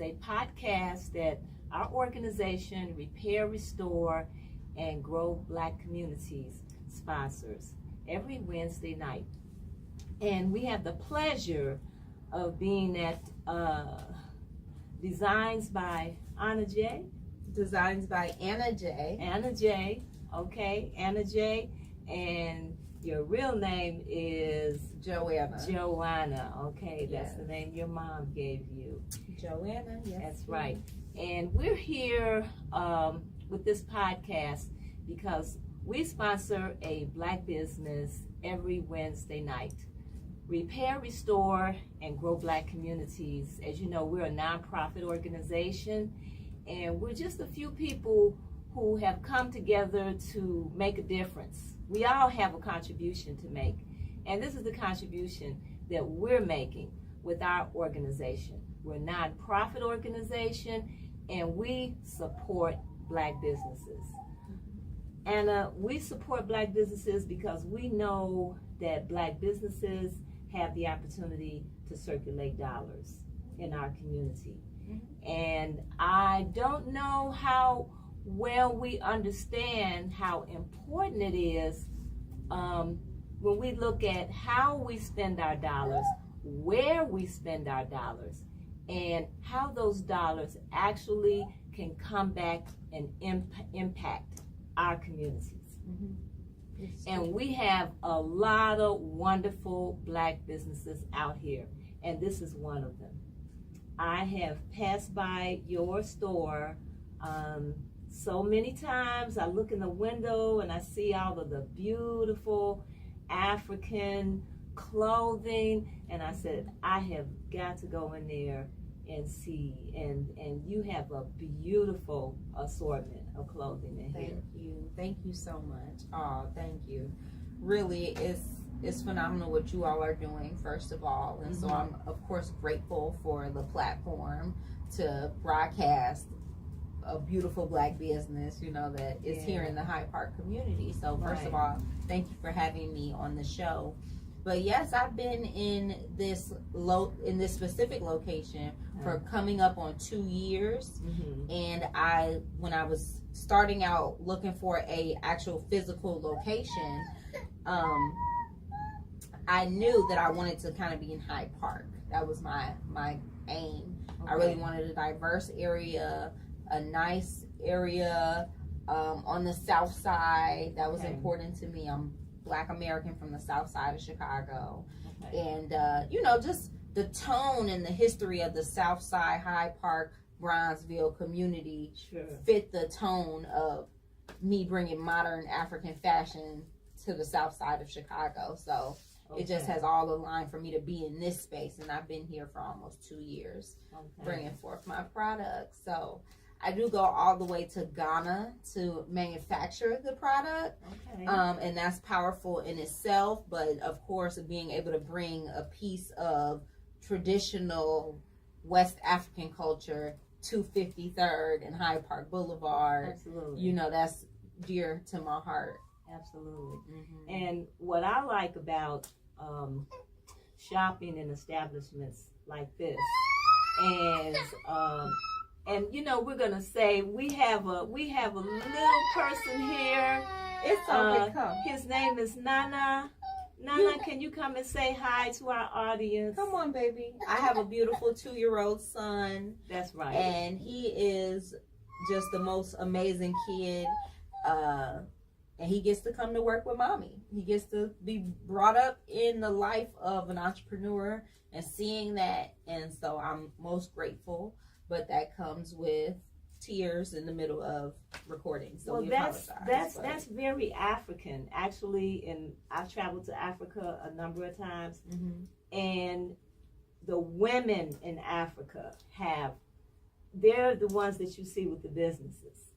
a podcast that our organization, Repair, Restore, and Grow Black Communities, sponsors every Wednesday night. And we have the pleasure of being at Designs by Anna J. Designs by Anna J. Anna J. Okay, Anna J. And your real name is Joanna. Joanna. Okay, that's Yes. the name your mom gave you. Joanna, yes. That's right. And we're here with this podcast because we sponsor a Black business every Wednesday night. Repair, Restore, and Grow Black Communities. As you know, we're a nonprofit organization, and we're just a few people who have come together to make a difference. We all have a contribution to make, and this is the contribution that we're making with our organization. We're a nonprofit organization, and we support Black businesses. And we support Black businesses because we know that Black businesses have the opportunity to circulate dollars in our community. Mm-hmm. And I don't know how well we understand how important it is when we look at how we spend our dollars, where we spend our dollars, and how those dollars actually can come back and impact our communities. Mm-hmm. And we have a lot of wonderful Black businesses out here, and this is one of them. I have passed by your store so many times. I look in the window and I see all of the beautiful African clothing, and I said, I have got to go in there and see, and you have a beautiful assortment of clothing in here. Thank you so much. Oh, thank you. Really, it's phenomenal what you all are doing, first of all, and so I'm of course grateful for the platform to broadcast a beautiful Black business, you know, that is here in the Hyde Park community. So first of all, thank you for having me on the show. But yes, I've been in this specific location for coming up on 2 years. Mm-hmm. And when I was starting out looking for a actual physical location, I knew that I wanted to kind of be in Hyde Park. That was my aim. Okay. I really wanted a diverse area, a nice area on the south side. That was important to me. I'm Black American from the south side of Chicago. Okay. And you know, just the tone and the history of the south side, Hyde Park, Bronzeville community fit the tone of me bringing modern African fashion to the south side of Chicago. So it just has all aligned for me to be in this space, and I've been here for almost 2 years bringing forth my products. So I do go all the way to Ghana to manufacture the product, and that's powerful in itself. But of course, being able to bring a piece of traditional West African culture to 53rd and Hyde Park Boulevard, you know, that's dear to my heart. Absolutely. Mm-hmm. And what I like about shopping in establishments like this is and you know, we're gonna say we have a little person here. It's okay. Come. His name is Nana. Nana, can you come and say hi to our audience? Come on, baby. I have a beautiful 2-year-old son. That's right. And he is just the most amazing kid. And he gets to come to work with mommy. He gets to be brought up in the life of an entrepreneur and seeing that. And so I'm most grateful. But that comes with tears in the middle of recording. So we apologize. That's very African, actually. And I've traveled to Africa a number of times, and the women in Africa they're the ones that you see with the businesses,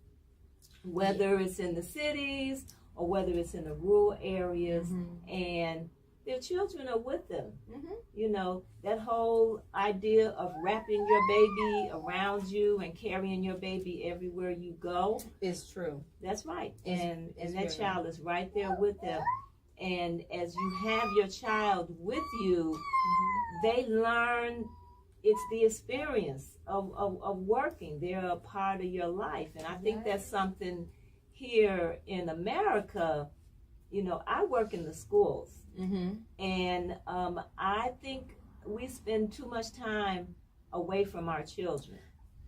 whether it's in the cities or whether it's in the rural areas, and their children are with them. You know, that whole idea of wrapping your baby around you and carrying your baby everywhere you go is true. That's right. And that child is right there with them. And as you have your child with you, they learn it's the experience of working. They're a part of your life. And I think that's something here in America. You know, I work in the schools. And I think we spend too much time away from our children.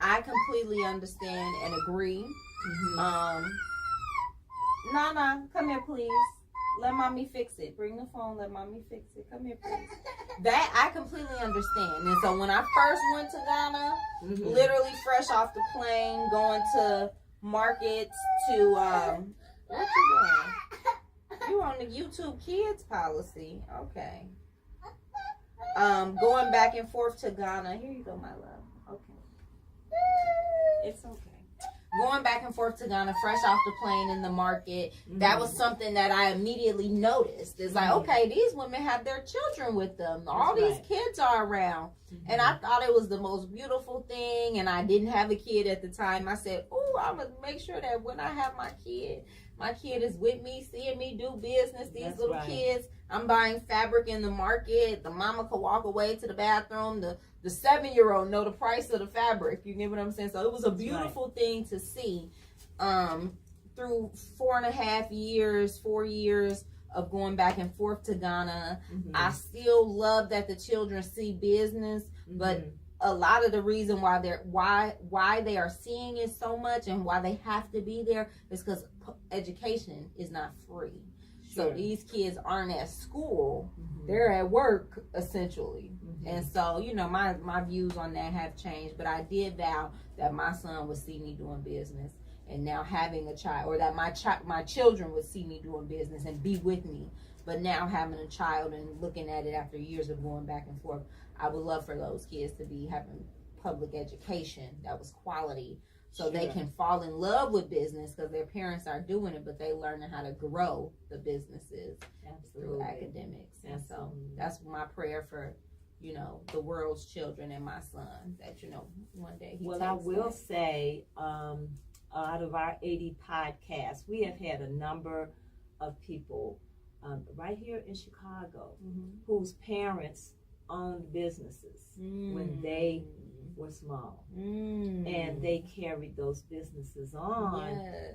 I completely understand and agree. Nana, come here, please. Let mommy fix it. Bring the phone. Let mommy fix it. Come here, please. That I completely understand. And so when I first went to Ghana, literally fresh off the plane, going to markets to what you doing? You on the YouTube Kids policy? Okay. Going back and forth to Ghana. Here you go, my love. Okay. It's okay. Going back and forth to Ghana, fresh off the plane in the market, that was something that I immediately noticed. It's like, okay, these women have their children with them. All these kids are around. And I thought it was the most beautiful thing, and I didn't have a kid at the time. I said, oh, I'm going to make sure that when I have my kid is with me, seeing me do business. These little kids, I'm buying fabric in the market. The mama could walk away to the bathroom. The 7-year-old know the price of the fabric. You get what I'm saying? So it was a beautiful thing to see. Through 4 years of going back and forth to Ghana, I still love that the children see business, but a lot of the reason why they are seeing it so much and why they have to be there is because education is not free. So these kids aren't at school, they're at work essentially. And so, you know, my views on that have changed, but I did vow that my son would see me doing business, and now having a child, or that my children would see me doing business and be with me. But now having a child and looking at it after years of going back and forth, I would love for those kids to be having public education that was quality, so they can fall in love with business because their parents are doing it, but they learning how to grow the businesses through academics. And so that's my prayer for, you know, the world's children and my son, that, you know, one day he takes I will that. say, out of our 80 podcasts, we have had a number of people right here in Chicago whose parents owned businesses when they were small, and they carried those businesses on.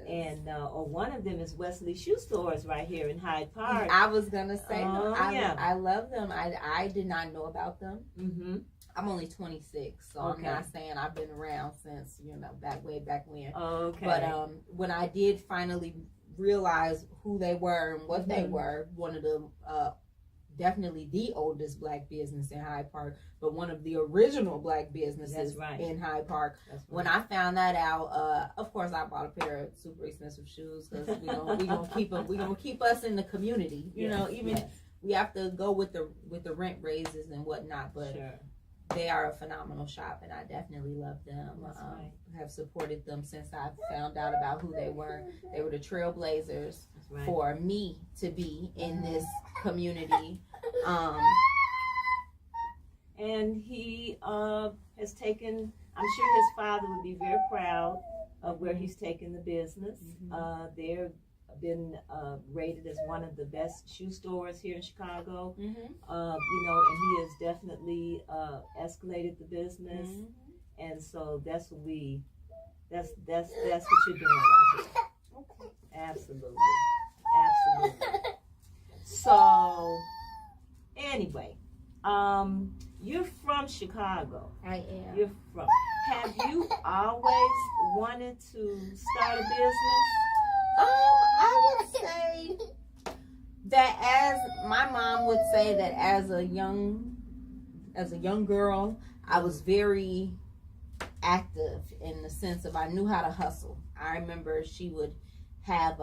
And or one of them is Wesley Shoe Stores right here in Hyde Park. I was gonna say, I love them. I did not know about them. I'm only 26, so I'm not saying I've been around since, you know, way back when. But when I did finally realize who they were and what they were, one of the definitely the oldest black business in Hyde Park, but one of the original black businesses in Hyde Park. When I found that out, of course I bought a pair of super expensive shoes because we gonna keep us in the community. You know, even we have to go with the rent raises and whatnot, but they are a phenomenal shop, and I definitely love them. Have supported them since I found out about who they were. They were the trailblazers for me to be in this community. And he has taken, I'm sure his father would be very proud of where he's taken the business. They've been rated as one of the best shoe stores here in Chicago. You know, and he has definitely escalated the business. And so that's what that's what you're doing right here. Absolutely. So anyway, you're from Chicago. I am. You're from. Have you always wanted to start a business? I would say that, as my mom would say, that as a young girl, I was very active in the sense of I knew how to hustle. I remember she would have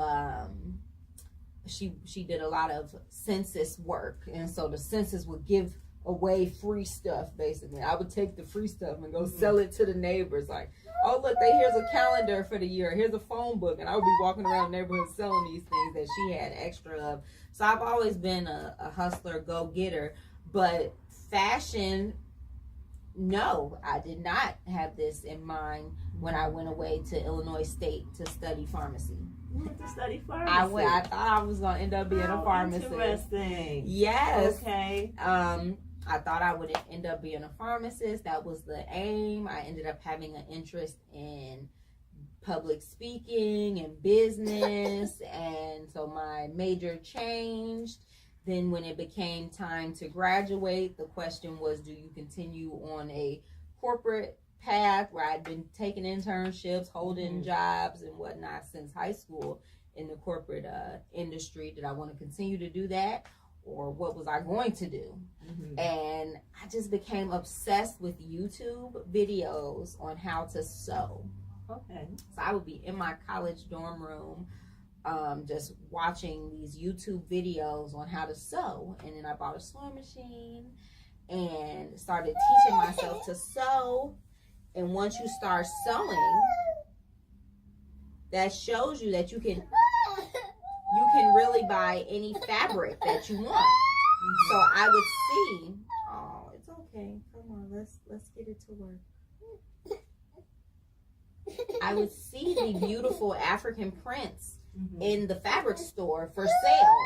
she did a lot of census work, and so the census would give away free stuff. Basically, I would take the free stuff and go sell it to the neighbors, like, oh look, here's a calendar for the year, here's a phone book, and I would be walking around the neighborhood selling these things that she had extra of. So I've always been a hustler, go-getter. But fashion, no, I did not have this in mind when I went away to Illinois State to study pharmacy. You went to study pharmacy? I thought I was going to end up being a pharmacist. Interesting. Yes. Okay. I thought I would end up being a pharmacist. That was the aim. I ended up having an interest in public speaking and business, and so my major changed. Then when it became time to graduate, the question was, do you continue on a corporate path where I'd been taking internships, holding jobs and whatnot since high school in the corporate industry? Did I want to continue to do that, or what was I going to do? And I just became obsessed with YouTube videos on how to sew. Okay. So I would be in my college dorm room, just watching these YouTube videos on how to sew. And then I bought a sewing machine and started teaching myself to sew. And once you start sewing, that shows you that you can really buy any fabric that you want. So I would see, oh, it's okay. Come on, let's get it to work. I would see the beautiful African prints in the fabric store for sale.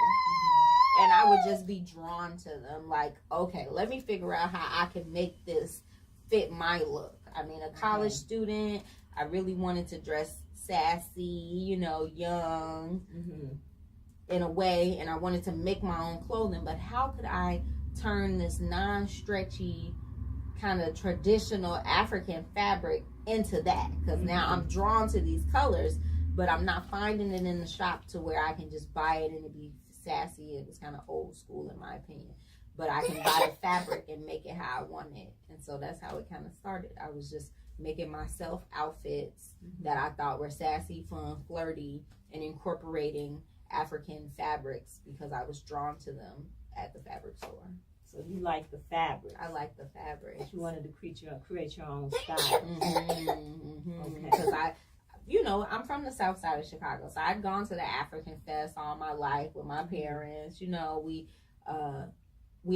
And I would just be drawn to them, like, okay, let me figure out how I can make this fit my look. I mean, a college student, I really wanted to dress sassy, you know, young in a way, and I wanted to make my own clothing. But how could I turn this non-stretchy kind of traditional African fabric into that? Because now I'm drawn to these colors, but I'm not finding it in the shop to where I can just buy it and it be sassy. It was kind of old school in my opinion, but I can buy the fabric and make it how I want it. And so that's how it kind of started. I was just making myself outfits that I thought were sassy, fun, flirty, and incorporating African fabrics because I was drawn to them at the fabric store. So you like the fabric. I like the fabric. You wanted to create your own style. Okay. Because I'm from the south side of Chicago, so I'd gone to the African Fest all my life with my parents. You know, we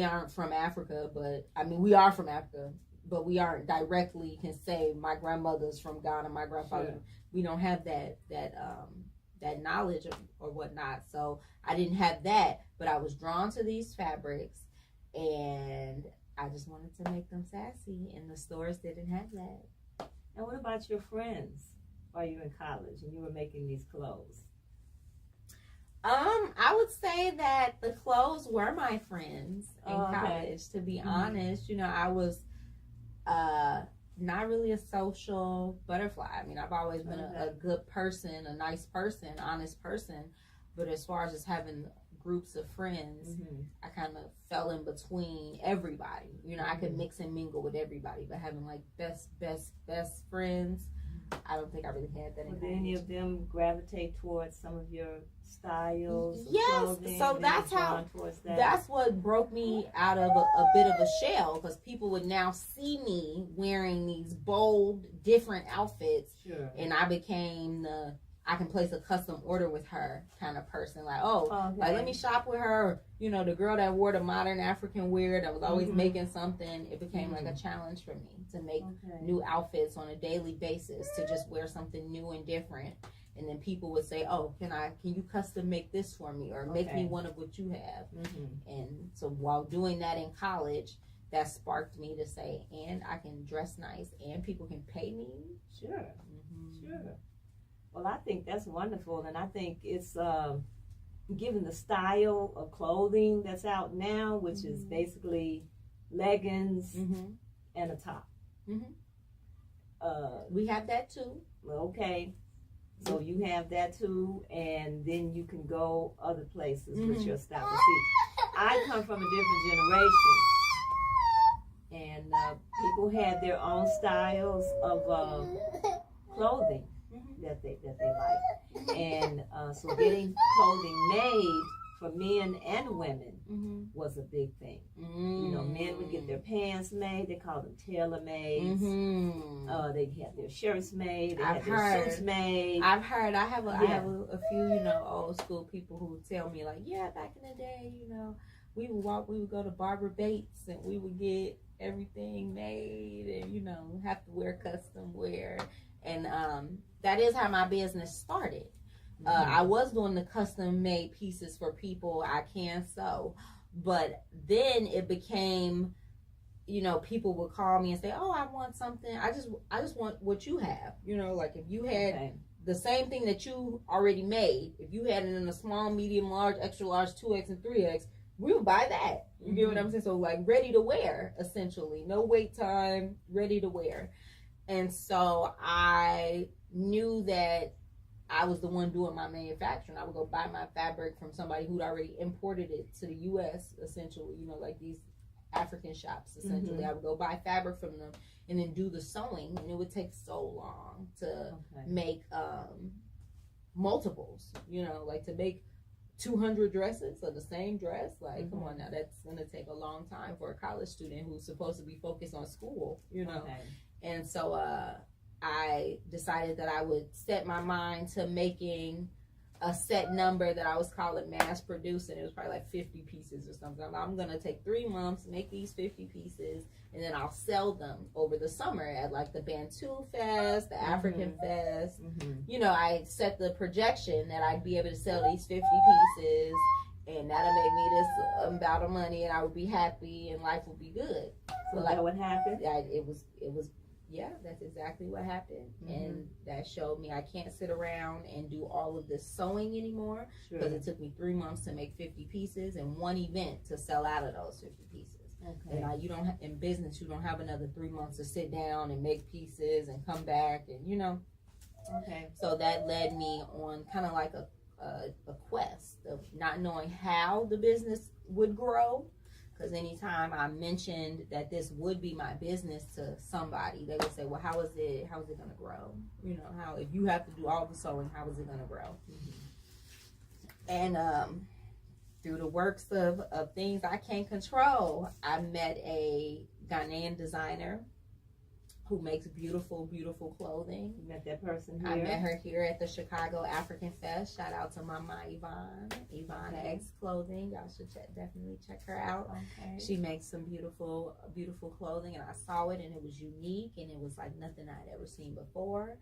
aren't from Africa, but I mean we are from Africa, but we aren't directly can say my grandmother's from Ghana, my grandfather. Sure. We don't have that knowledge or whatnot. So I didn't have that, but I was drawn to these fabrics. And I just wanted to make them sassy, and the stores didn't have that. And what about your friends while you were in college and you were making these clothes? I would say that the clothes were my friends in college, to be honest. You know, I was not really a social butterfly. I mean, I've always been a good person, a nice person, honest person. But as far as just having groups of friends, I kind of fell in between everybody. You know, I could mix and mingle with everybody, but having like best friends, I don't think I really had that. Did any of them gravitate towards some of your styles? Yes, so that's what broke me out of a bit of a shell, because people would now see me wearing these bold, different outfits, and I became the I can place a custom order with her kind of person. Like, like, let me shop with her. You know, the girl that wore the modern African wear that was always making something. It became like a challenge for me to make new outfits on a daily basis, to just wear something new and different. And then people would say, oh, can you custom make this for me, or make me one of what you have? And so while doing that in college, that sparked me to say, and I can dress nice and people can pay me. Sure. Well, I think that's wonderful, and I think it's given the style of clothing that's out now, which is basically leggings and a top. We have that too. Okay, so you have that too, and then you can go other places with your style. See, I come from a different generation, and people had their own styles of clothing that they like, and so getting clothing made for men and women was a big thing. You know, men would get their pants made; they called them tailor-mades. They'd have their shirts made. They had their suits made. I've heard. I have a few, old school people who tell me, like, back in the day, we would go to Barbara Bates and we would get everything made, and have to wear custom wear. And that is how my business started. I was doing the custom made pieces for people I can sew, but then it became people would call me and say, oh, I want something. I just want what you have. Like if you had the same thing that you already made, if you had it in a small, medium, large, extra large, 2X and 3X, we'll buy that. You get what I'm saying? So like ready to wear, essentially. No wait time, ready to wear. And so I knew that I was the one doing my manufacturing. I would go buy my fabric from somebody who'd already imported it to the U.S., essentially, like these African shops, essentially. I would go buy fabric from them and then do the sewing, and it would take so long to make multiples, like to make 200 dresses of the same dress. Like, come on now, that's going to take a long time for a college student who's supposed to be focused on school, And so I decided that I would set my mind to making a set number that I was calling mass producing. It was probably like 50 pieces or something. I'm going to take 3 months, make these 50 pieces, and then I'll sell them over the summer at like the Bantu Fest, the African Fest. I set the projection that I'd be able to sell these 50 pieces, and that'll make me this amount of money, and I would be happy, and life would be good. So like what happened? It was. Yeah, that's exactly what happened. And that showed me I can't sit around and do all of this sewing anymore, because it took me 3 months to make 50 pieces and 1 event to sell out of those 50 pieces. And you don't have, in business, you don't have another 3 months to sit down and make pieces and come back and So that led me on kind of like a quest of not knowing how the business would grow. Because anytime I mentioned that this would be my business to somebody, they would say, well, how is it going to grow? How, if you have to do all the sewing, how is it going to grow? And through the works of things I can't control, I met a Ghanaian designer who makes beautiful, beautiful clothing. You met that person here? I met her here at the Chicago African Fest. Shout out to Mama Yvonne X Clothing. Y'all should definitely check her out. She makes some beautiful, beautiful clothing, and I saw it, and it was unique, and it was like nothing I'd ever seen before.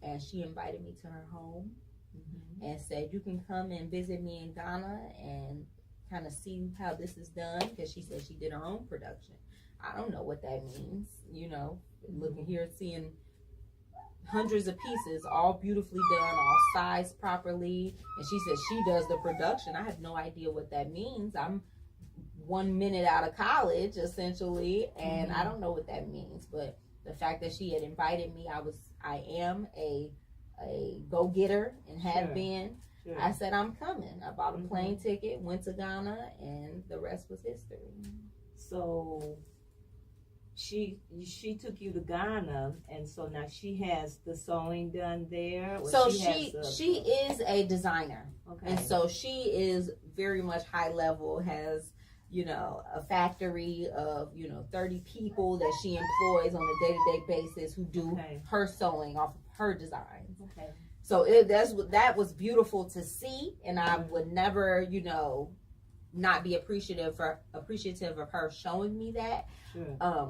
And she invited me to her home and said, you can come and visit me in Ghana and kind of see how this is done, because she said she did her own production. I don't know what that means, looking here, seeing hundreds of pieces, all beautifully done, all sized properly. And she said she does the production. I have no idea what that means. I'm 1 minute out of college, essentially, and I don't know what that means. But the fact that she had invited me, I am a go-getter and have been. I said, I'm coming. I bought a plane ticket, went to Ghana, and the rest was history. So she took you to Ghana, and so now she has the sewing done there. So she is a designer, and so she is very much high level. Has a factory of 30 people that she employs on a day-to-day basis who do her sewing off of her designs. So that was beautiful to see, and I would never not be appreciative of her showing me that.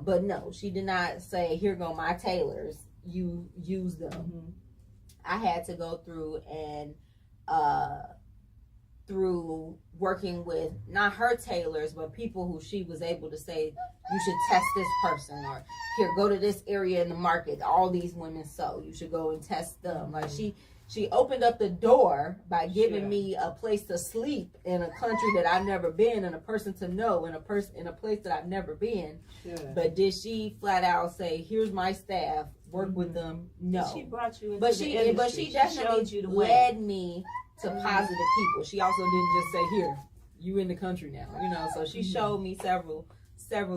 But no, she did not say, here go my tailors, you use them. I had to go through and through working with not her tailors, but people who she was able to say, you should test this person, or here, go to this area in the market, all these women sew, you should go and test them. Like she opened up the door by giving me a place to sleep in a country that I've never been, and a person to know in a place that I've never been. But did she flat out say, here's my staff, work with them? No. She brought you into but the industry. But she definitely led me to positive people. She also didn't just say, here, you in the country now, so she showed me several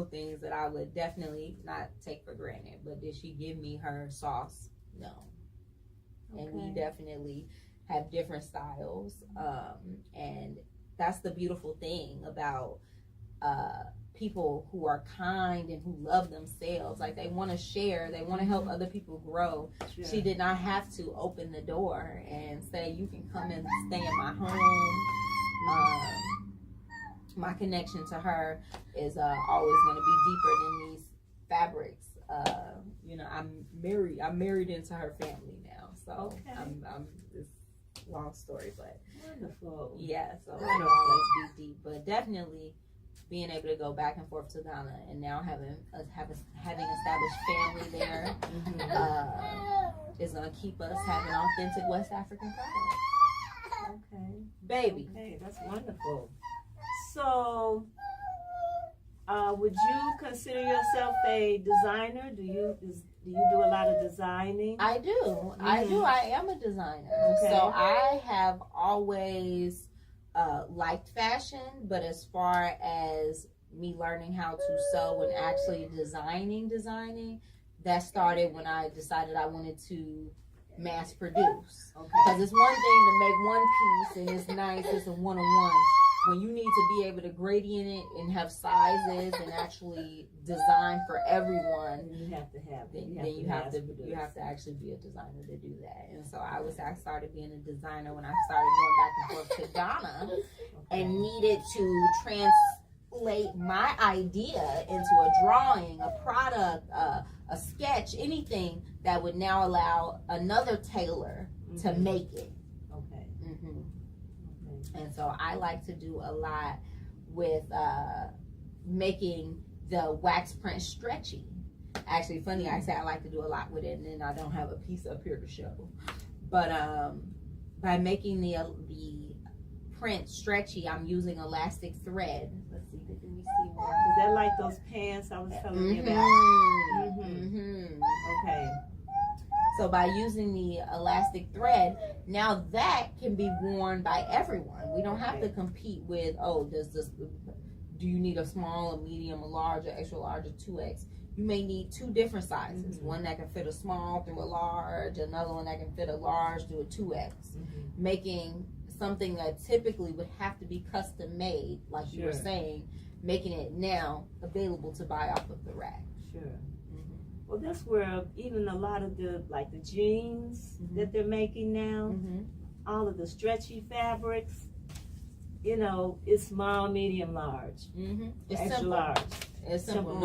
things that I would definitely not take for granted. But did she give me her sauce? No. And we definitely have different styles, and that's the beautiful thing about people who are kind and who love themselves. Like, they want to share, they want to help other people grow. She did not have to open the door and say, you can come and stay in my home. My connection to her is always going to be deeper than these fabrics. I'm married into her family now, so I'm it's a long story, but wonderful. Yeah, so it'll always be deep, but definitely being able to go back and forth to Ghana, and now having established family there, is gonna keep us having authentic West African products. Okay. Baby. Okay, that's wonderful. So, would you consider yourself a designer? Do you do a lot of designing? I do. I am a designer. Okay. So I have always liked fashion, but as far as me learning how to sew and actually designing, that started when I decided I wanted to mass produce. Okay. Because it's one thing to make one piece and it's nice, it's a one-on-one. When you need to be able to gradient it and have sizes and actually design for everyone, You have to have. you have to actually be a designer to do that. And so I started being a designer when I started going back and forth to Ghana, and needed to translate my idea into a drawing, a product, a sketch, anything that would now allow another tailor to make it. Okay. And so I like to do a lot with making the wax print stretchy. Actually, funny, I say I like to do a lot with it, and then I don't have a piece up here to show. But by making the print stretchy, I'm using elastic thread. Let's see, did we see more? Is that like those pants I was telling you about? Okay. So by using the elastic thread, now that can be worn by everyone. We don't have to compete with, do you need a small, a medium, a large, a extra large, or 2X? You may need two different sizes. One that can fit a small through a large, another one that can fit a large through a 2X. Making something that typically would have to be custom made, like you were saying, making it now available to buy off of the rack. Sure. Well, that's where even a lot of the jeans that they're making now, all of the stretchy fabrics, it's small, medium, large, It's extra simple. large. It's simple.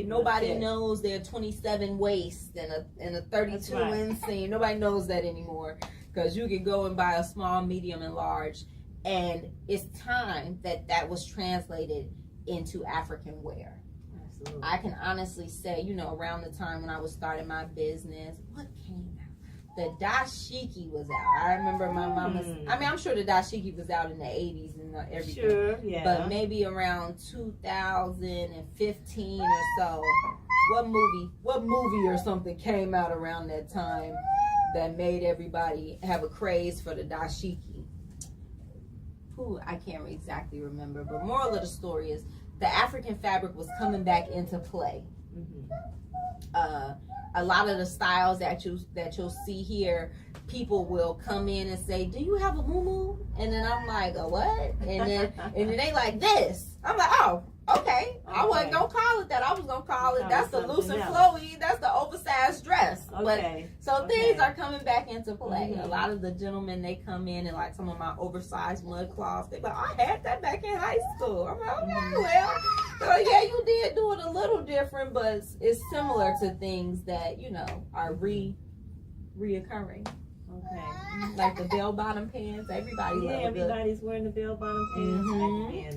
Nobody knows their 27 waist and a 32 inseam. Nobody knows that anymore, because you can go and buy a small, medium, and large, and it's time that was translated into African wear. Absolutely. I can honestly say, around the time when I was starting my business, what came out? The dashiki was out. I remember my mama's. I'm sure the dashiki was out in the 80s and everything. Sure, yeah. But maybe around 2015 or so, what movie or something came out around that time that made everybody have a craze for the dashiki? I can't exactly remember. But moral of the story is, the African fabric was coming back into play. A lot of the styles that you'll see here, people will come in and say, "Do you have a muumuu?" And then I'm like, "A what?" And then they like this. I'm like, "Oh, okay." I wasn't gonna call it that. I was gonna call it, that's the loose and flowy, that's the oversized dress. Okay. But things are coming back into play. A lot of the gentlemen, they come in and like some of my oversized mud cloths, they like, "I had that back in high school." I'm like, "Okay, well." So yeah, you did do it a little different, but it's similar to things that are reoccurring. Okay. Like the bell bottom pants, everybody's wearing the bell bottom pants.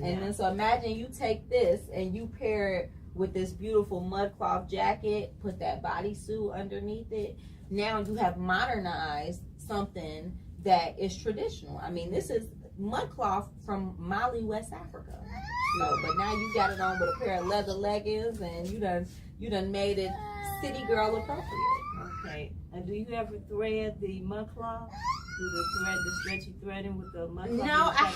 And then so imagine you take this and you pair it with this beautiful mud cloth jacket, put that bodysuit underneath it. Now you have modernized something that is traditional. This is mud cloth from Mali, West Africa. So, but now you got it on with a pair of leather leggings, and you done made it city girl appropriate. Okay. And do you ever thread the mud cloth? Do the stretchy threading with the mud cloth? No, I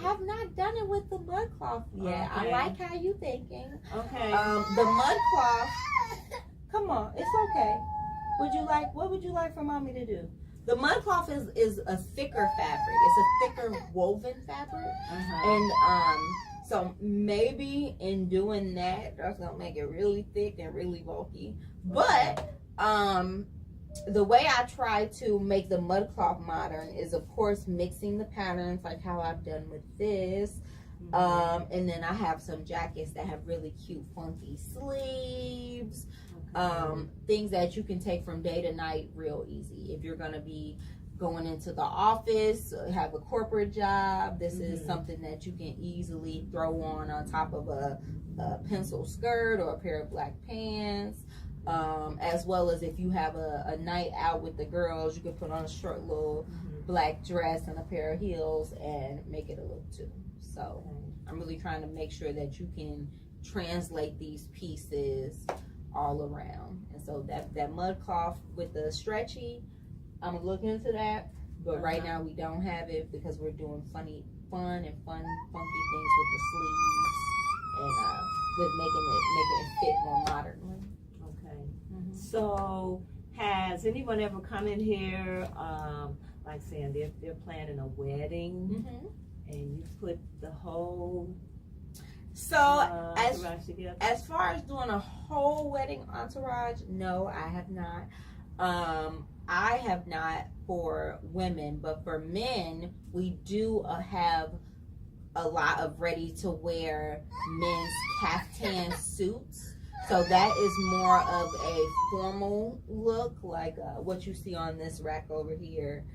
have not done it with the mud cloth yet. Okay. I like how you thinking. Okay. The mud cloth. Come on, it's okay. What would you like for mommy to do? The mud cloth is a thicker fabric. It's a thicker woven fabric. And so maybe in doing that, that's gonna make it really thick and really bulky. But the way I try to make the mud cloth modern is, of course, mixing the patterns like how I've done with this. And then I have some jackets that have really cute, funky sleeves. Things that you can take from day to night real easy. If you're going to be going into the office, have a corporate job. This is something that you can easily throw on top of a pencil skirt or a pair of black pants. As well as if you have a night out with the girls, you can put on a short little black dress and a pair of heels and make it a look too. So I'm really trying to make sure that you can translate these pieces all around. And so that mud cloth with the stretchy, I'm looking into that, but right now we don't have it because we're doing funky things with the sleeves and with making it fit more modernly. Okay. So has anyone ever come in here, like saying they're planning a wedding, and you put the whole entourage together? As far as doing a whole wedding entourage, no, I have not. I have not for women, but for men, we do have a lot of ready-to-wear men's caftan suits. So that is more of a formal look, like what you see on this rack over here.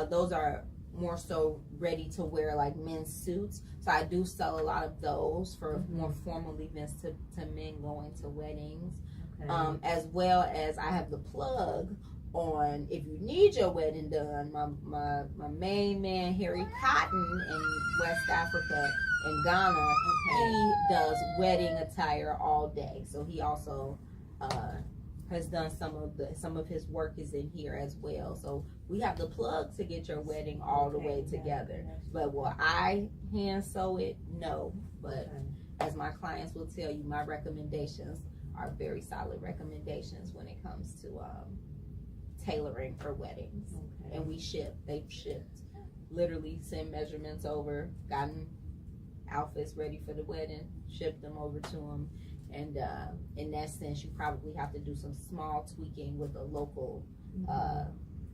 Those are more so ready to wear, like men's suits. So I do sell a lot of those for more formal events to men going to weddings. Okay. As well as I have the plug on if you need your wedding done. My main man, Harry Cotton in West Africa in Ghana, he does wedding attire all day. So he also has done some of his work is in here as well. So we have the plug to get your wedding all the way together. But will I hand sew it? No. But as my clients will tell you, my recommendations are very solid recommendations when it comes to tailoring for weddings. And they've shipped, literally send measurements over, gotten outfits ready for the wedding, shipped them over to them. And in that sense, you probably have to do some small tweaking with a local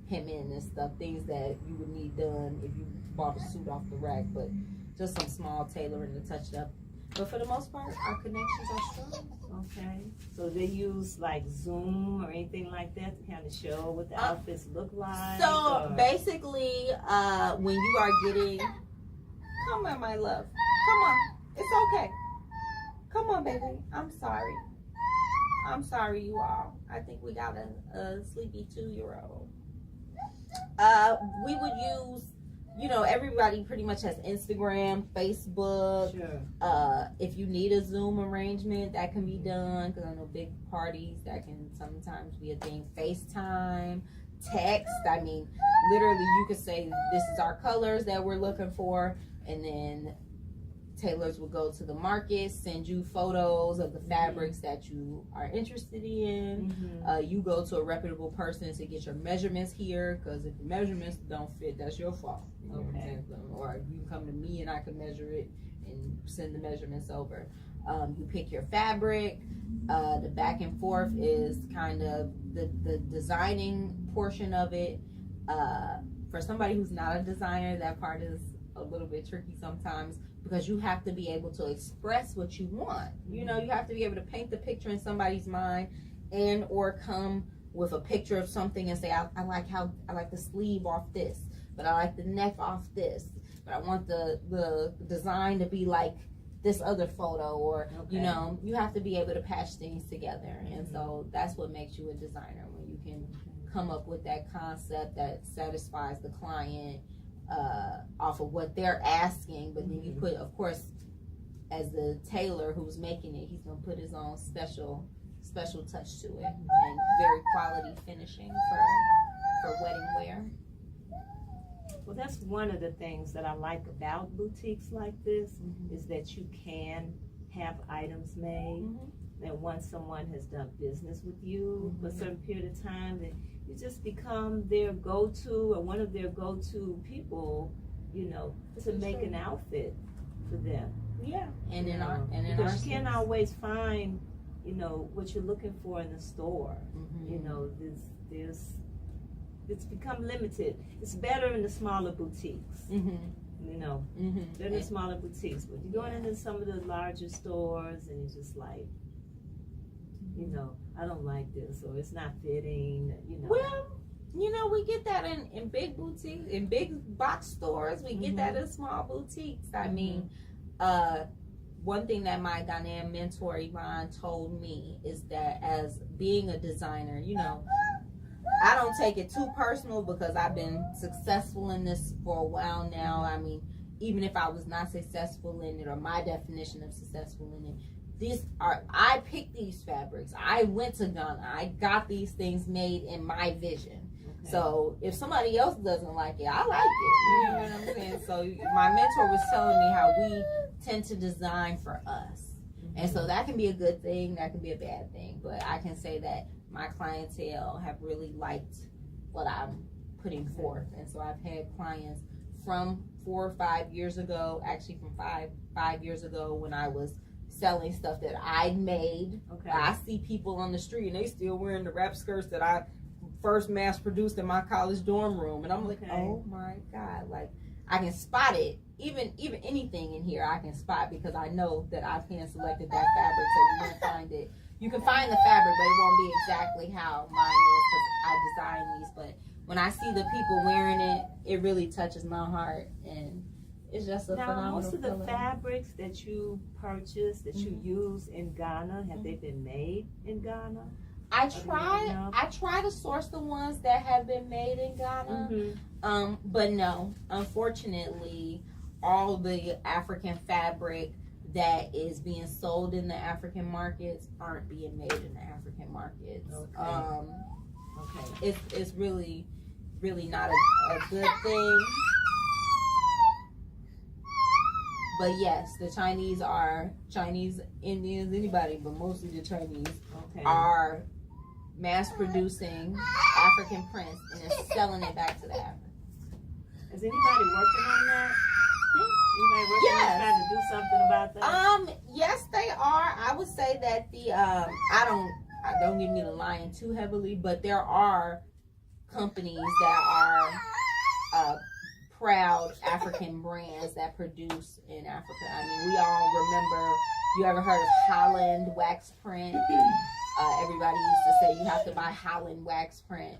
hemming and stuff, things that you would need done if you bought a suit off the rack, but just some small tailoring to touch it up. But for the most part, our connections are strong. Okay. So they use like Zoom or anything like that to kind of show what the outfits look like? So basically, when you are getting... Come on, my love. Come on. It's okay. Come on, baby. I'm sorry. I'm sorry, you all. I think we got a sleepy 2-year-old. We would use... everybody pretty much has Instagram, Facebook. Sure. If you need a Zoom arrangement, that can be done, because I know big parties, that can sometimes be a thing. FaceTime, text. I mean, literally, you could say, this is our colors that we're looking for, and then tailors will go to the market, send you photos of the fabrics that you are interested in. You go to a reputable person to get your measurements here, because if the measurements don't fit, that's your fault. Okay. Or you can come to me and I can measure it and send the measurements over. You pick your fabric. The back and forth is kind of the designing portion of it. For somebody who's not a designer, that part is a little bit tricky sometimes, because you have to be able to express what you want. You have to be able to paint the picture in somebody's mind, and or come with a picture of something and say, I like the sleeve off this, but I like the neck off this, but I want the design to be like this other photo, or you have to be able to patch things together. And so that's what makes you a designer, when you can come up with that concept that satisfies the client off of what they're asking, but then you put, of course, as the tailor who's making it, he's gonna put his own special touch to it, and very quality finishing for wedding wear. Well, that's one of the things that I like about boutiques like this, is that you can have items made, and once someone has done business with you for a certain period of time, then you just become their go-to, or one of their go-to people, to make an outfit for them. Yeah, and because you can't always find, what you're looking for in the store. It's become limited. It's better in the smaller boutiques. They're in the smaller boutiques, but you're going into some of the larger stores, and you're just like, I don't like this, or it's not fitting. Well, we get that in big boutiques, in big box stores. We get that in small boutiques. I mean, one thing that my Ghanaian mentor Yvonne told me is that as being a designer, you know, I don't take it too personal because I've been successful in this for a while now. I mean, even if I was not successful in it, or my definition of successful in it, I picked these fabrics. I went to Ghana. I got these things made in my vision. Okay. So if somebody else doesn't like it, I like it. You know what I'm saying? So my mentor was telling me how we tend to design for us. And so that can be a good thing, that can be a bad thing. But I can say that my clientele have really liked what I'm putting forth. And so I've had clients from 4 or 5 years ago, actually from five years ago, when I was selling stuff that I made. Okay. I see people on the street and they still wearing the wrap skirts that I first mass produced in my college dorm room. And I'm like, oh my God, like I can spot it. Even anything in here I can spot because I know that I've hand selected that fabric, so you won't find it. You can find the fabric, but it won't be exactly how mine is because I designed these. But when I see the people wearing it, it really touches my heart, and it's just a phenomenal most of the fabrics that you purchase, that you use in Ghana, have they been made in Ghana? I try to source the ones that have been made in Ghana, but no, unfortunately, all the African fabric that is being sold in the African markets aren't being made in the African markets. It's really not a good thing. But yes, the Chinese, Indians, anybody, but mostly the Chinese are mass producing African prints and they're selling it back to the Africans. Is anybody working on that? Anybody working on trying to do something about that? Yes, they are. I would say that I don't get me to lying too heavily, but there are companies that are proud African brands that produce in Africa. I mean, we all remember, you ever heard of Holland wax print? Everybody used to say you have to buy Holland wax print.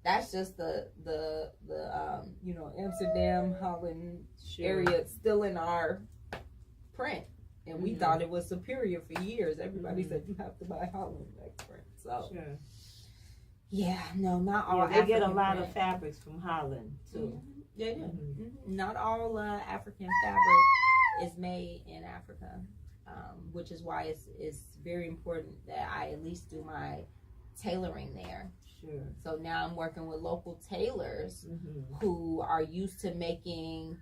That's just the Amsterdam, Holland area still in our print. And we thought it was superior for years. Everybody said you have to buy Holland wax print. So yeah, no, not all. They get a lot of fabrics from Holland too. They do. Not all African fabric is made in Africa, which is why it's very important that I at least do my tailoring there. Sure. So now I'm working with local tailors who are used to making,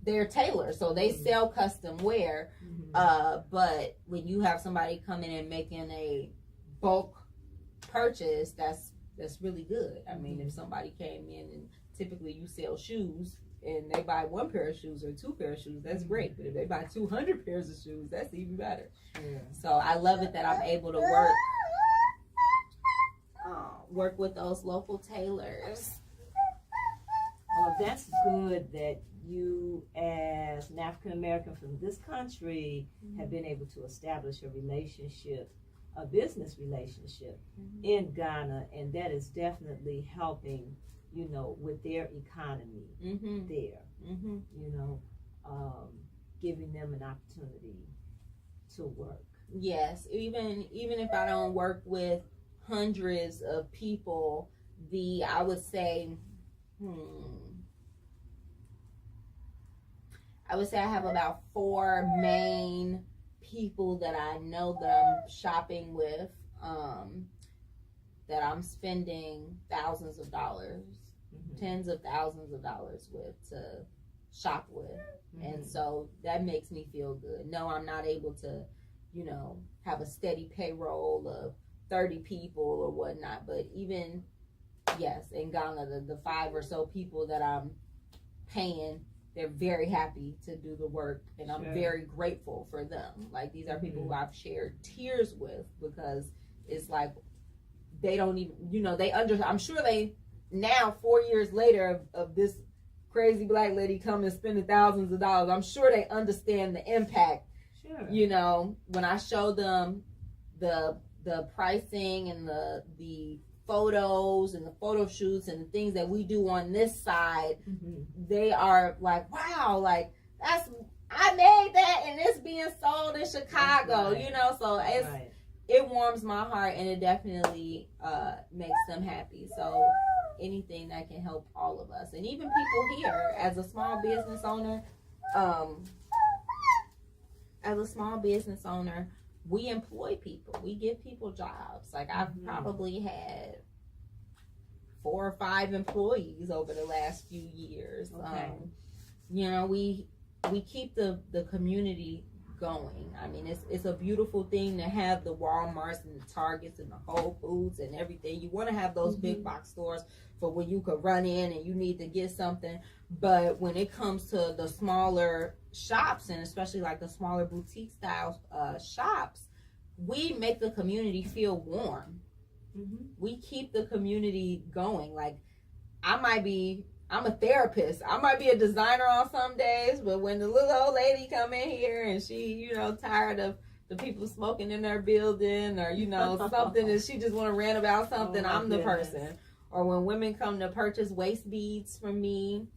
they're tailors, so they sell custom wear. But when you have somebody come in and making a bulk purchase, that's really good. I mean, if somebody came in and typically you sell shoes and they buy 1 pair of shoes or 2 pair of shoes, that's great. But if they buy 200 pairs of shoes, that's even better. So I love it that I'm able to work with those local tailors. Well, that's good that you, as an African American from this country, have been able to establish a business relationship in Ghana, and that is definitely helping, with their economy there. Giving them an opportunity to work. Yes, even if I don't work with hundreds of people, I would say I have about 4 main people that I know that I'm shopping with, that I'm spending thousands of dollars, tens of thousands of dollars with, to shop with. And so that makes me feel good. No, I'm not able to, have a steady payroll of 30 people or whatnot, but even, yes, in Ghana, the 5 or so people that I'm paying, they're very happy to do the work, and I'm very grateful for them. Like, these are people who I've shared tears with, because it's like they don't even, I'm sure they now, 4 years later of this crazy black lady coming spending thousands of dollars, I'm sure they understand the impact. When I show them the pricing and the photos and the photo shoots and the things that we do on this side, they are like, wow, like I made that and it's being sold in Chicago, right. you know, so it's Right. it warms my heart and it definitely makes them happy. So anything that can help all of us, and even people here as a small business owner, we employ people. We give people jobs. Like I've probably had 4 or 5 employees over the last few years. Okay. You know, we keep the community going. I mean, it's a beautiful thing to have the Walmarts and the Targets and the Whole Foods and everything. You want to have those big box stores for when you could run in and you need to get something. But when it comes to the smaller shops, and especially like the smaller boutique style shops, we make the community feel warm. We keep the community going. Like I'm a therapist. I might be a designer on some days, but when the little old lady come in here and she, you know, tired of the people smoking in their building, or, you know, something that she just want to rant about something, I'm the person. Or when women come to purchase waist beads from me,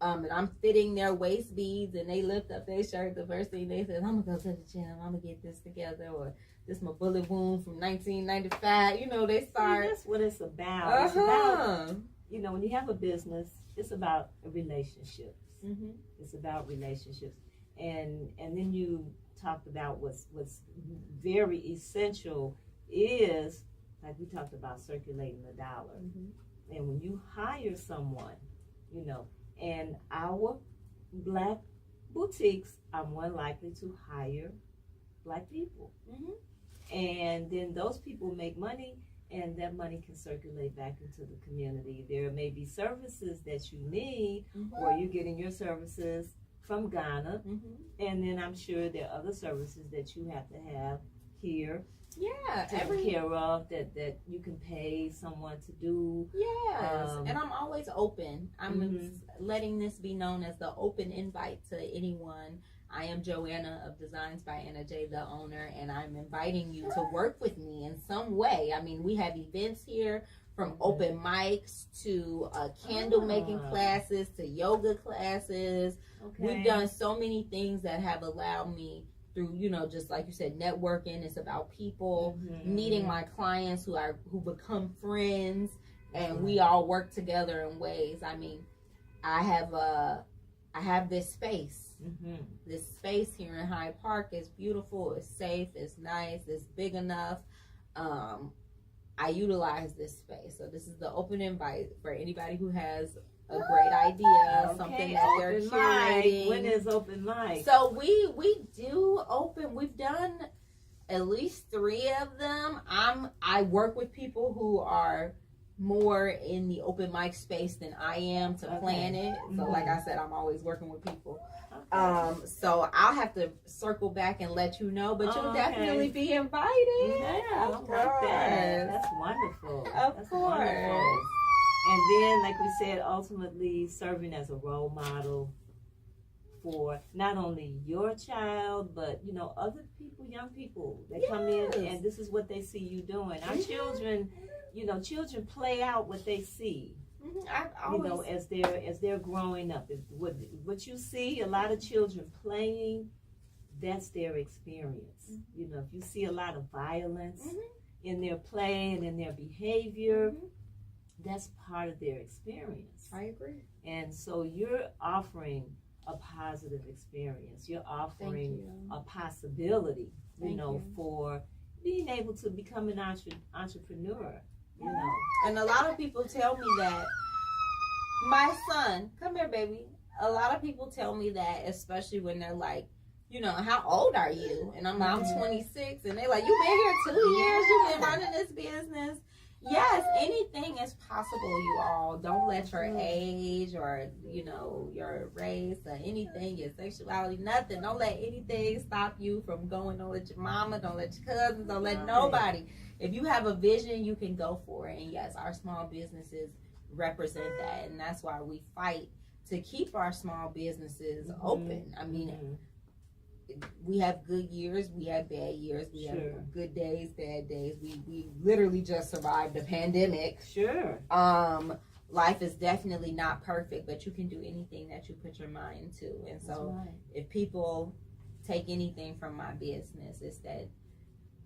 and I'm fitting their waist beads, and they lift up their shirt, the first thing they say is, I'm going to go to the gym, I'm going to get this together, or this my bullet wound from 1995. You know, they start. See, that's what it's about. It's about, you know, when you have a business, it's about relationships. It's about relationships. And then you talked about what's very essential is, like we talked about, circulating the dollar. And when you hire someone, you know, and our Black boutiques are more likely to hire Black people. And then those people make money, and that money can circulate back into the community. There may be services that you need, or you're getting your services from Ghana, and then I'm sure there are other services that you have to have here. Taken care of, that you can pay someone to do. And I'm always open. I'm letting this be known as the open invite to anyone. I am Joanna of Designs by Anna J, the owner, and I'm inviting you to work with me in some way. I mean, we have events here, from open mics to candle making classes to yoga classes. We've done so many things that have allowed me, through, you know, just like you said, networking. It's about people, meeting my clients who become friends, and we all work together in ways. I mean, I have this space. This space here in Hyde Park is beautiful, it's safe, it's nice, it's big enough. I utilize this space. So this is the open invite for anybody who has a great idea, something that they're curating. When is open mic? So we do open. We've done at least 3 of them. I work with people who are more in the open mic space than I am to plan it. So like I said, I'm always working with people. So I'll have to circle back and let you know, but you'll definitely be invited. Of course. That's wonderful. Of course. Wonderful. And then, like we said, ultimately serving as a role model for not only your child, but, you know, other people, young people that come in, and this is what they see you doing. Our children, you know, children play out what they see. You know, as they're growing up, what you see, a lot of children playing, that's their experience. You know, if you see a lot of violence in their play and in their behavior, that's part of their experience. I agree. And so you're offering a positive experience. You're offering a possibility, you know, for being able to become an entrepreneur. You know, and a lot of people tell me that my son, come here, baby. A lot of people tell me that, especially when they're like, you know, how old are you? And I'm like, I'm 26, and they're like, you've been here 2 years. You've been running this business. Yes, anything is possible, you all. Don't let your age or, you know, your race or anything, your sexuality, nothing. Don't let anything stop you from going. Don't let your mama, don't let your cousins, don't let nobody. If you have a vision, you can go for it. And yes, our small businesses represent that. And that's why we fight to keep our small businesses open. I mean, we have good years, we have bad years, we Sure. have good days, bad days. We literally just survived a pandemic. Sure. Life is definitely not perfect, but you can do anything that you put your mind to. And so That's right. if people take anything from my business, it's that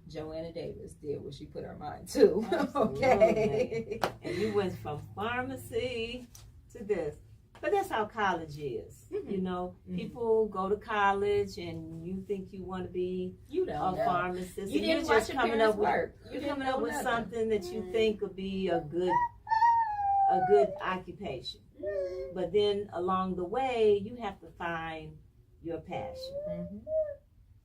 Joanna Davis did what she put her mind to. Okay. And you went from pharmacy to this. But that's how college is. Mhm. You know, Mhm. people go to college and you think you want to be You don't a know. pharmacist. You and didn't you're watch just your coming parents up with work. You you're didn't coming up know with nothing. something that you Mhm. think would be a good occupation. But then along the way, you have to find your passion. Mhm.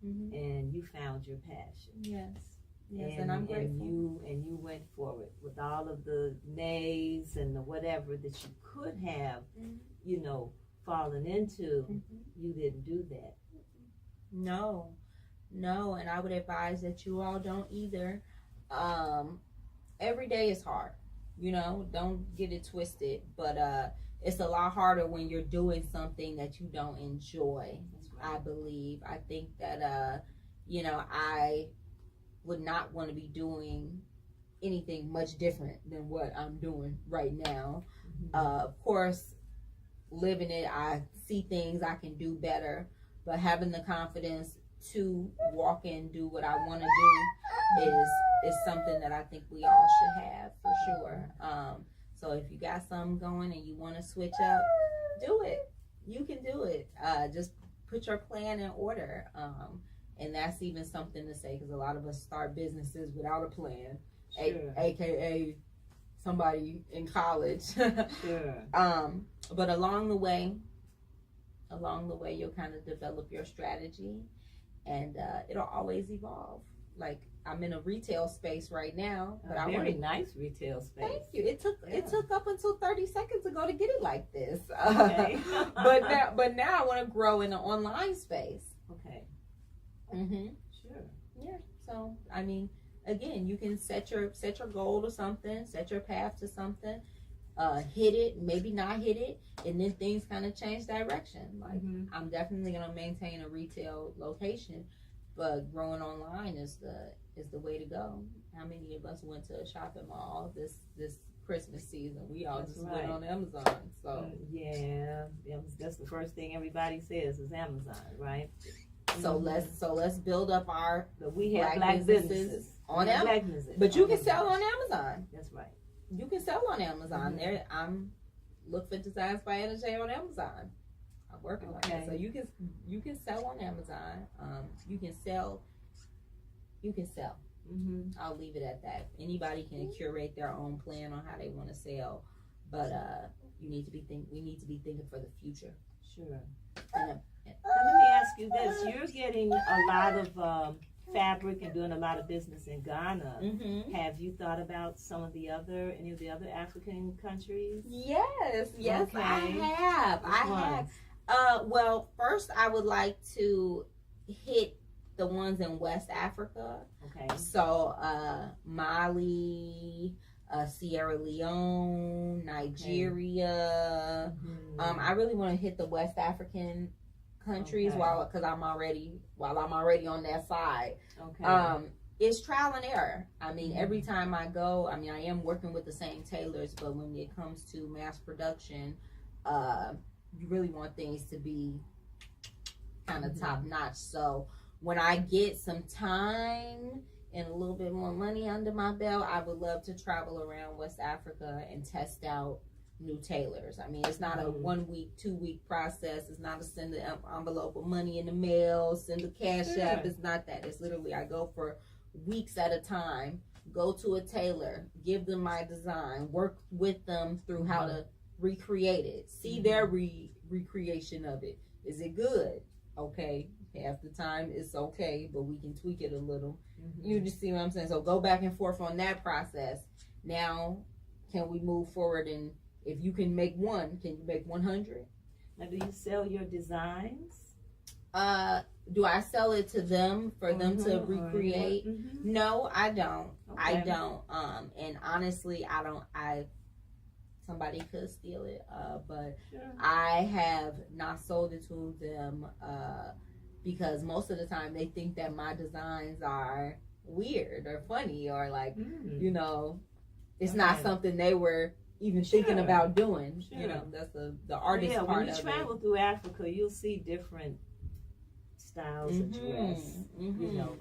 Mhm. And you found your passion. Yes. Yes, and I'm And grateful. you went for it with all of the nays and the whatever that you could have, Mhm. you know, fallen into. Mhm. You didn't do that. No, and I would advise that you all don't either. Every day is hard, don't get it twisted, but it's a lot harder when you're doing something that you don't enjoy. That's right. I believe. I think that I would not want to be doing anything much different than what I'm doing right now. Mhm. Of course, living it, I see things I can do better, but having the confidence to walk and do what I want to do is something that I think we all should have for sure. So if you got something going and you want to switch up, do it. You can do it. Just put your plan in order. And that's even something to say, because a lot of us start businesses without a plan, Sure. aka somebody in college. Sure. But along the way, you'll kind of develop your strategy, and it'll always evolve. Like, I'm in a retail space right now, but I very want nice retail space. Thank you. It took up until 30 seconds ago to get it like this. Okay. but now I want to grow in the online space. Okay. Mhm. Sure. Yeah. So I mean, again, you can set your goal to something, set your path to something, hit it, maybe not hit it, and then things kind of change direction. Like, Mhm. I'm definitely gonna maintain a retail location, but growing online is the way to go. How many of us went to a shopping mall this Christmas season? We all That's just right. went on Amazon. So Yeah, that's the first thing everybody says is Amazon, right? so Mhm. let's build up our But we have Black black businesses businesses on We have Am- black businesses but you on can sell on Amazon. Amazon. That's right. You can sell on Amazon. Mhm. There, I'm look for Designs by Anna J on Amazon. I'm working on Okay. it, so you can sell on Amazon. You can sell. Mm-hmm. I'll leave it at that. Anybody can curate their own plan on how they want to sell, but we need to be thinking for the future. Sure. And, Now, let me ask you this: you're getting a lot of fabric and doing a lot of business in Ghana. mm-hmm. Have you thought about any of the other African countries? Yes, Okay. I have. Which I have. ones? Well, first I would like to hit the ones in West Africa. Okay. So Mali, Sierra Leone, Nigeria. Mhm. I really want to hit the West African countries Okay. while I'm already on that side. Okay. It's trial and error. I mean, Mhm. every time I go, I am working with the same tailors, but when it comes to mass production, you really want things to be kind of Mhm. top notch. So when I get some time and a little bit more money under my belt, I would love to travel around West Africa and test out new tailors. I mean, it's not a Mhm. 1 week, 2 week process. It's not a send an envelope of money in the mail, send a cash Sure. app. It's not that. It's literally, I go for weeks at a time, go to a tailor, give them my design, work with them through how to recreate it, see their recreation of it. Is it good? Okay. Half the time it's okay, but we can tweak it a little. Mhm. You just see what I'm saying? So go back and forth on that process. Now, can we move forward? And if you can make one, can you make 100? Now, do you sell your designs? Do I sell it to them for them to Mhm. recreate? Mhm. No, I don't. I Okay. don't. And honestly, I don't. Somebody could steal it. But Sure. I have not sold it to them because most of the time they think that my designs are weird or funny or like, you know, it's not something they were even thinking about doing. You know, that's the artist part when of it. you travel through Africa, you'll see different styles of dress. You know,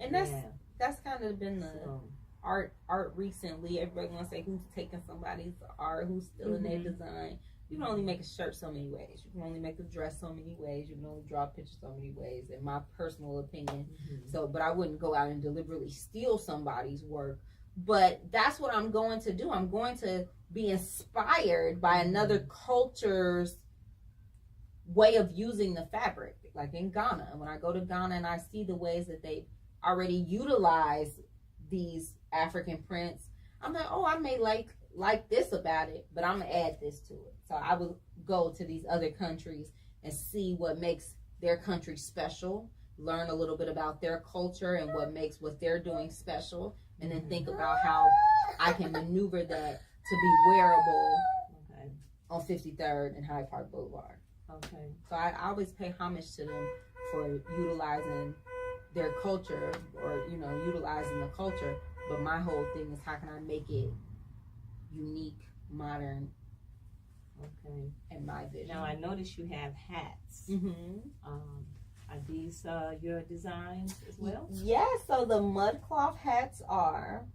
and that's kind of been the art recently. Everybody wants to say who's taking somebody's art, who's stealing their design. You can only make a shirt so many ways. You can only make a dress so many ways. You can only draw a picture so many ways, in my personal opinion. So, but I wouldn't go out and deliberately steal somebody's work. But that's what I'm going to do. I'm going to be inspired by another culture's way of using the fabric. Like in Ghana, when I go to Ghana and I see the ways that they already utilize these African prints, I'm like, oh, I may like this about it, but I'm gonna add this to it. So I would go to these other countries and see what makes their country special, learn a little bit about their culture and what makes what they're doing special, and then think about how I can maneuver that to be wearable on 53rd and Hyde Park Boulevard. Okay. So I always pay homage to them for utilizing their culture, or, you know, utilizing the culture. But my whole thing is, how can I make it unique, modern, and my vision. Now, I noticed you have hats. Are these your designs as well? Yeah, so the mud cloth hats are.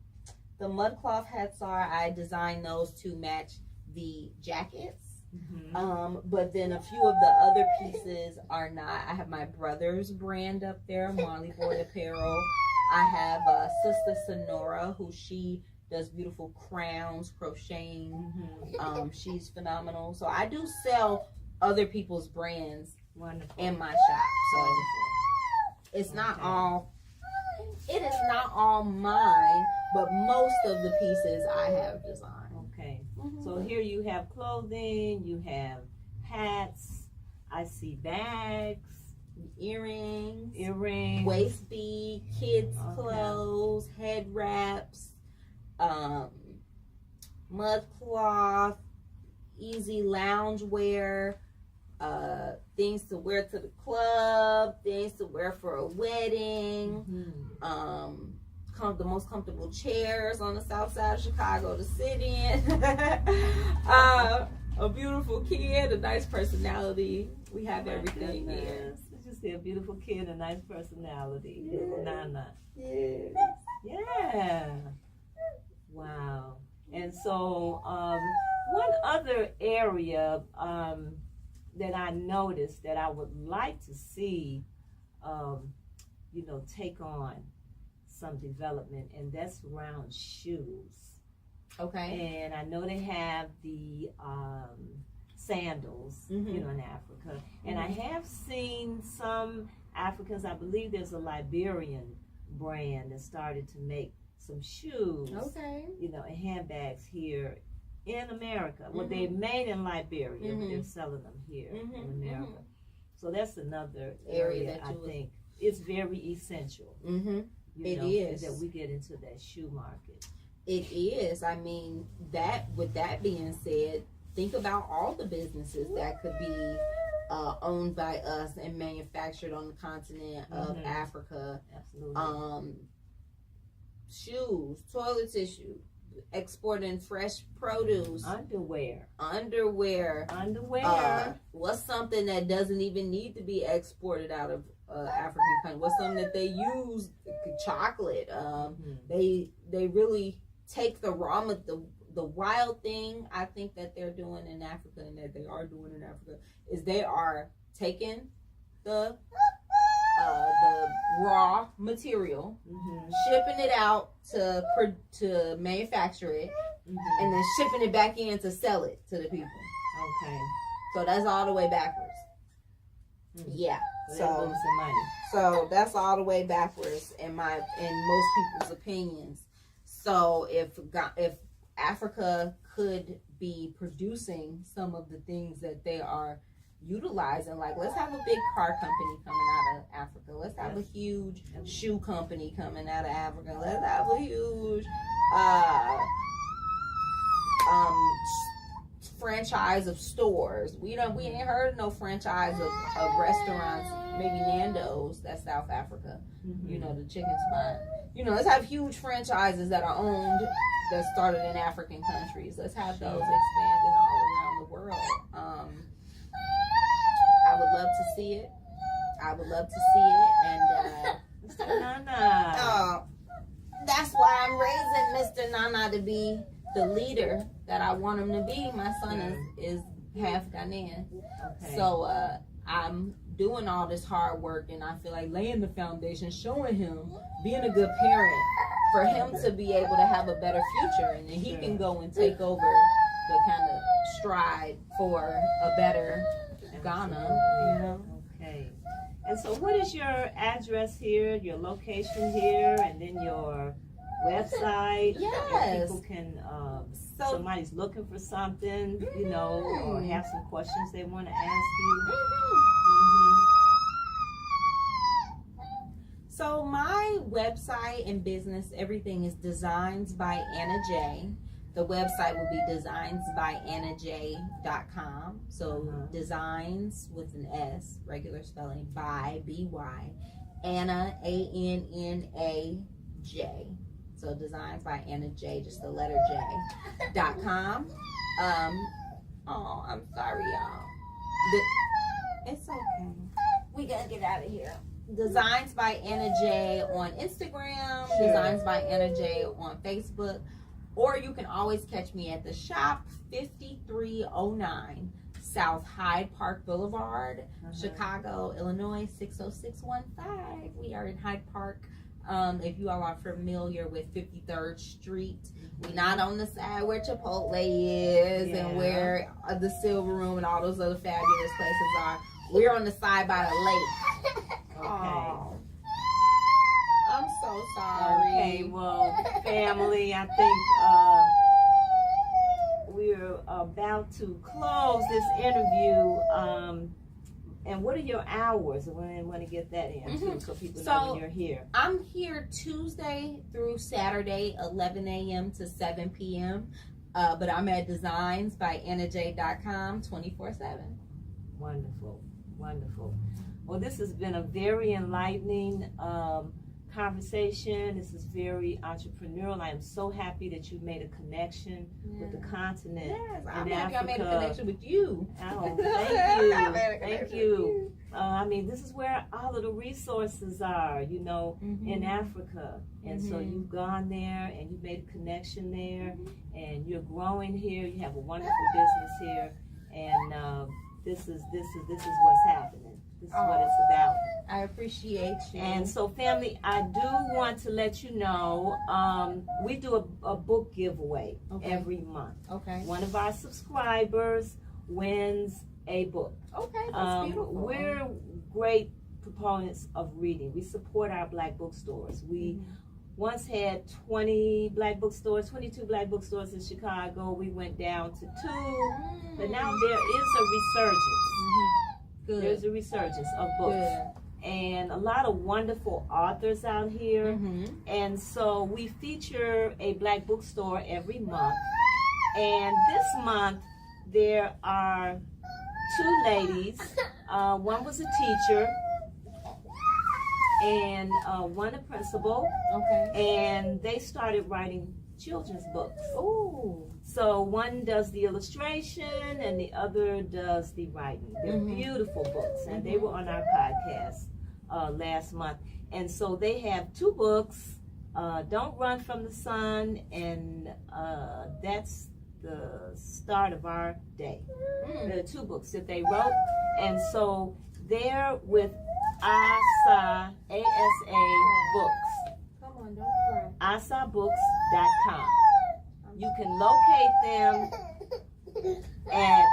I designed those to match the jackets. But then a few of the other pieces are not. I have my brother's brand up there, Marley Boy Apparel. I have Sister Sonora, who she does beautiful crowns, crocheting. She's phenomenal. So I do sell other people's brands in my shop. So it's not all. It is not all mine, but most of the pieces I have designed. Okay. So here you have clothing, you have hats, I see bags, earrings, waist bead, kids' clothes, head wraps, mud cloth, easy lounge wear, things to wear to the club, things to wear for a wedding, the most comfortable chairs on the south side of Chicago to sit in. A beautiful kid, a nice personality. We have everything here. Did you see a beautiful kid, a nice personality? Little Nana. Yes. Yeah. Wow. And so, one other area that I noticed that I would like to see, you know, take on some development, and that's around shoes. Okay. And I know they have the sandals, you know, in Africa. And I have seen some Africans, I believe there's a Liberian brand that started to make some shoes, you know, and handbags here in America. Well, they're made in Liberia, but they're selling them here in America. So that's another area I think is very essential. You know, is that we get into that shoe market. It is. I mean, that. With that being said, think about all the businesses that could be owned by us and manufactured on the continent of Africa. Absolutely. Shoes, toilet tissue, exporting fresh produce, underwear. What's something that doesn't even need to be exported out of African country? What's something that they use? Chocolate. They really take the the wild thing. I think that they're doing in Africa, and that they are doing in Africa, is they are taking the raw material, shipping it out to manufacture it, and then shipping it back in to sell it to the people. Okay. So that's all the way backwards. Yeah. So some money. So that's all the way backwards in most people's opinions. So if Africa could be producing some of the things that they are utilizing, like let's have a big car company coming out of Africa. Let's have a huge shoe company coming out of Africa. Let's have a huge franchise of stores. We ain't heard of no franchise of restaurants. Maybe Nando's, that's South Africa. Mm-hmm. You know, the chicken spot. You know, let's have huge franchises that are owned, that started in African countries. Let's have those expanded all around the world. I would love to see it. And Mr. Nana. That's why I'm raising Mr. Nana to be the leader that I want him to be. My son is half Ghanaian. Okay. So I'm doing all this hard work, and I feel like laying the foundation, showing him, being a good parent, for him to be able to have a better future, and then he can go and take over the kind of stride for a better Ghana, you know? Okay. And so what is your address here, your location here, and then your website? Yes. People can, So, somebody's looking for something, you know, or have some questions they want to ask you. so my website and business, everything is Designs by Anna J. The website will be designsbyannaj.com. So designs with an S, regular spelling, by B-Y, Anna, A-N-N-A-J. So Designs by Anna J, just the letter J.com. I'm sorry, y'all. It's okay. We gotta get out of here. Designs by Anna J on Instagram, Designs by Anna J on Facebook, or you can always catch me at the shop 5309 South Hyde Park Boulevard, Chicago, Illinois 60615. We are in Hyde Park. If you all are familiar with 53rd Street, we're not on the side where Chipotle is and where the Silver Room and all those other fabulous places are. We're on the side by the lake. Oh, I'm so sorry. Okay, well, family, I think we're about to close this interview. And what are your hours? I want to get that in too, so people know when you're here. I'm here Tuesday through Saturday, 11 a.m. to 7 p.m. But I'm at designsbyannaj.com 24/7. Wonderful, wonderful. Well, this has been a very enlightening conversation. This is very entrepreneurial. I am so happy that you made a connection with the continent. Yes, I'm in happy Africa. I made a connection with you. Oh, thank you. Thank you. I mean, this is where all of the resources are, you know, in Africa. And so you've gone there and you've made a connection there, and you're growing here. You have a wonderful business here, and this is what's happening. This is what it's about. I appreciate you. And so, family, I do want to let you know, we do a book giveaway every month. Okay. One of our subscribers wins a book. Okay, that's beautiful. We're great proponents of reading. We support our black bookstores. We once had 22 black bookstores in Chicago. We went down to 2, but now there is a resurgence. Good. There's a resurgence of books. Good. And a lot of wonderful authors out here. And so we feature a black bookstore every month. And this month, there are 2 ladies. One was a teacher, and one a principal. Okay. And they started writing children's books. Ooh. So one does the illustration and the other does the writing. They're beautiful books, and they were on our podcast last month. And so they have 2 books, Don't Run from the Sun, and that's the start of our day. The 2 books that they wrote. And so they're with ASA, A-S-A Books. Come on, don't cry. ASABooks.com. You can locate them at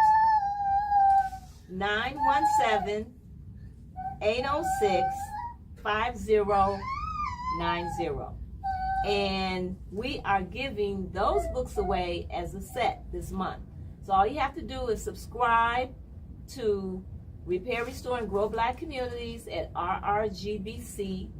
917-806-5090. And we are giving those books away as a set this month. So all you have to do is subscribe to Repair, Restore, and Grow Black Communities at rrgbc.org,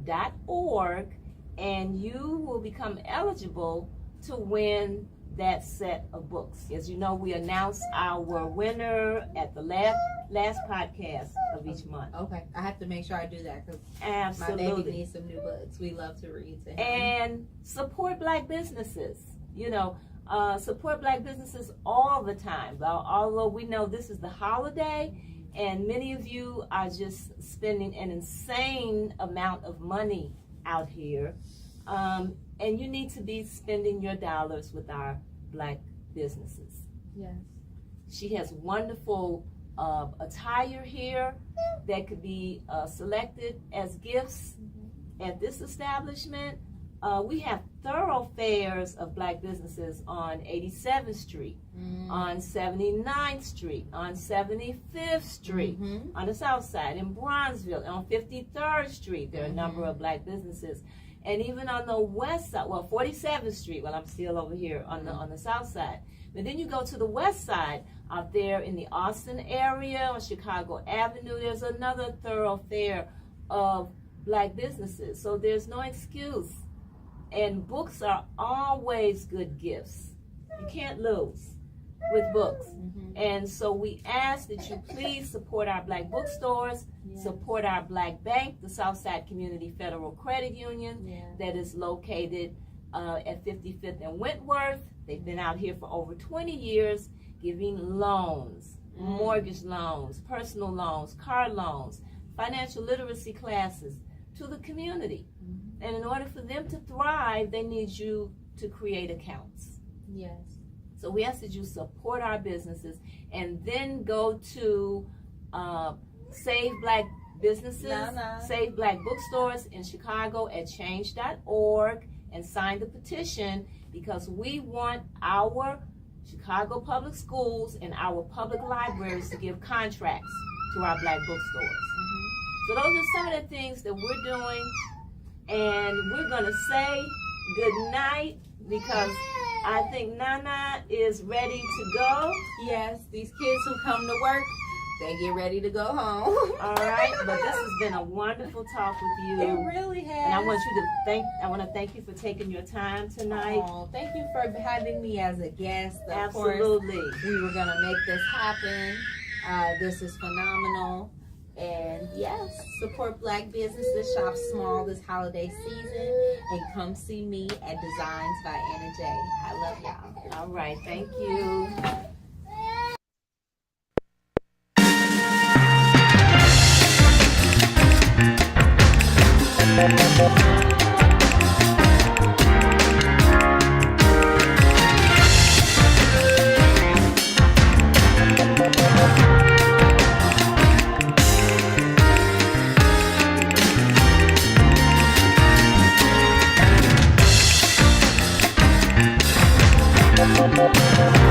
and you will become eligible to win that set of books. As you know, we announce our winner at the last podcast of each month. Okay, I have to make sure I do that because Absolutely. my baby needs some new books. We love to read to him. And support Black businesses. Support Black businesses all the time. Although we know this is the holiday, and many of you are just spending an insane amount of money out here. And you need to be spending your dollars with our Black businesses. Yes. She has wonderful attire here that could be selected as gifts at this establishment. We have thoroughfares of Black businesses on 87th Street, on 79th Street, on 75th Street, on the south side, in Bronzeville, on 53rd Street. There are a number of Black businesses. And even on the west side, 47th Street, I'm still over here on the south side. But then you go to the west side, out there in the Austin area, on Chicago Avenue, there's another thoroughfare of Black businesses. So there's no excuse. And books are always good gifts. You can't lose with books. And so we ask that you please support our Black bookstores, support our Black bank, the Southside Community Federal Credit Union, that is located at 55th and Wentworth. They've been out here for over 20 years giving loans, mortgage loans, personal loans, car loans, financial literacy classes to the community. And in order for them to thrive, they need you to create accounts. Yes. So we ask that you support our businesses and then go to Save Black Businesses, Save Black Bookstores in Chicago at change.org and sign the petition, because we want our Chicago public schools and our public libraries to give contracts to our Black bookstores. So those are some of the things that we're doing. And we're going to say good night because I think Nana is ready to go. Yes, these kids who come to work, they get ready to go home. All right, but this has been a wonderful talk with you. It really has. And I want to thank you for taking your time tonight. Oh, thank you for having me as a guest. Absolutely. Of course, we were going to make this happen. This is phenomenal. And yes, support Black businesses, shop small this holiday season, and come see me at Designs by Anna J. I love y'all. All right, thank you. Thank you.